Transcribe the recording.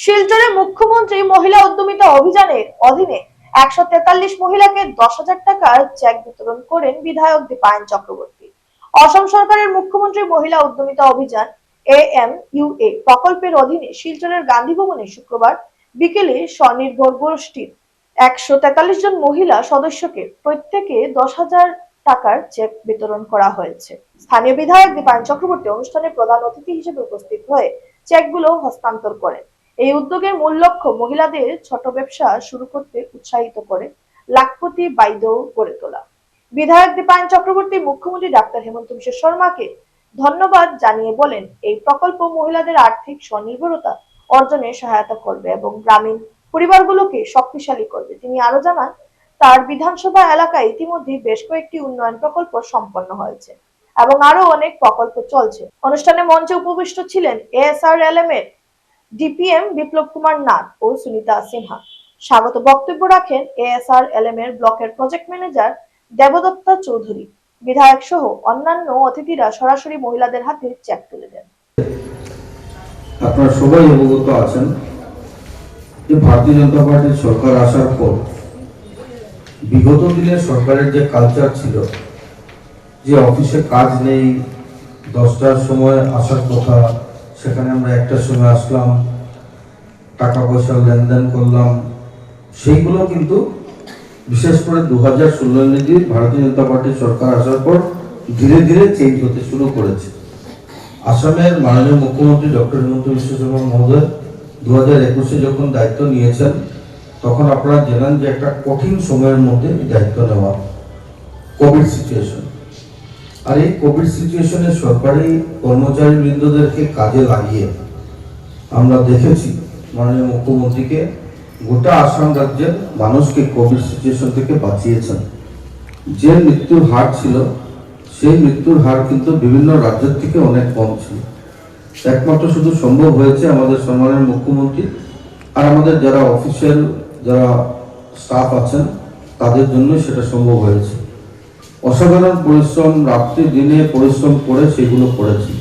শিলচরে মুখ্যমন্ত্রী মহিলা উদ্যমিতা অভিযানের অধীনে 143 মহিলাকে 10,000 টাকার চেক বিতরণ করেন বিধায়ক দীপায়ন চক্রবর্তী। অসম সরকারের মুখ্যমন্ত্রী মহিলা উদ্যমিতা অভিযান AMUA প্রকল্পের অধীনে শিলচরের গান্ধী ভবনে শুক্রবার বিকেলে স্বনির্ভর গোষ্ঠীর 143 জন মহিলা সদস্যকে প্রত্যেকে 10,000 টাকার চেক বিতরণ করা হয়েছে। স্থানীয় বিধায়ক দীপায়ন চক্রবর্তী অনুষ্ঠানে প্রধান অতিথি হিসেবে উপস্থিত হয়ে চেকগুলো হস্তান্তর করেন। এই উদ্যোগের মূল লক্ষ্য মহিলাদের ছোট ব্যবসা শুরু করতে উৎসাহিত করে লাখপতি বাইদেউ গড়ে তোলা। বিধায়ক দীপায়ন চক্রবর্তী মুখ্যমন্ত্রী ডাক্তার হেমন্ত বিশ্ব শর্মাকে ধন্যবাদ জানিয়ে বলেন, এই প্রকল্প মহিলাদের আর্থিক স্বনির্ভরতা অর্জনে সহায়তা করবে এবং গ্রামীণ পরিবারগুলোকে শক্তিশালী করবে। তিনি আরো জানান, তার বিধানসভা এলাকায় ইতিমধ্যে বেশ কয়েকটি উন্নয়ন প্রকল্প সম্পন্ন হয়েছে এবং আরো অনেক প্রকল্প চলছে। অনুষ্ঠানে মঞ্চে উপবিষ্ট ছিলেন ASRLM এর ডিপিএম বিপ্লব কুমার নাথ ও সুনিতা সিনহা। স্বাগত বক্তব্য রাখেন ASRLM এর ব্লকের প্রজেক্ট ম্যানেজার দেবদত্তা চৌধুরী। বিধায়ক সহ অন্যান্য অতিথিরা সরাসরি মহিলাদের হাতে চেক তুলে দেন। আপনারা সবাই অবগত আছেন যে ভারতীয় জনতা পার্টির সরকার আসার পর বিগত দিনে সরকারের যে কালচার ছিল, যে অফিসে কাজ নেই, 10টার সময় আসার কথা, সেখানে আমরা 1টার সময় আসলাম, টাকা পয়সা লেনদেন করলাম, সেইগুলো কিন্তু বিশেষ করে 2016 ভারতীয় জনতা পার্টির সরকার আসার পর ধীরে ধীরে চেঞ্জ হতে শুরু করেছে। আসামের মাননীয় মুখ্যমন্ত্রী ডক্টর হেমন্ত বিশ্ব শর্মা মহোদয় 2021 যখন দায়িত্ব নিয়েছেন, তখন আপনারা জানেন যে একটা কঠিন সময়ের মধ্যে দায়িত্ব নেওয়া, কোভিড সিচুয়েশন। আর এই কোভিড সিচুয়েশনে সরকারি কর্মচারী বৃন্দদেরকে কাজে লাগিয়ে আমরা দেখেছি মাননীয় মুখ্যমন্ত্রীকে গোটা আসাম রাজ্যের মানুষকে কোভিড সিচুয়েশন থেকে বাঁচিয়েছেন। যে মৃত্যুর হার ছিল, সেই মৃত্যুর হার কিন্তু বিভিন্ন রাজ্যের থেকে অনেক কম ছিল। একমাত্র শুধু সম্ভব হয়েছে আমাদের সম্মানের মুখ্যমন্ত্রী আর আমাদের যারা অফিসিয়াল যারা স্টাফ আছেন তাদের জন্য সেটা সম্ভব হয়েছে। অসাধারণ পরিশ্রম, রাত্রি দিনে পরিশ্রম করে সেগুলো করেছি।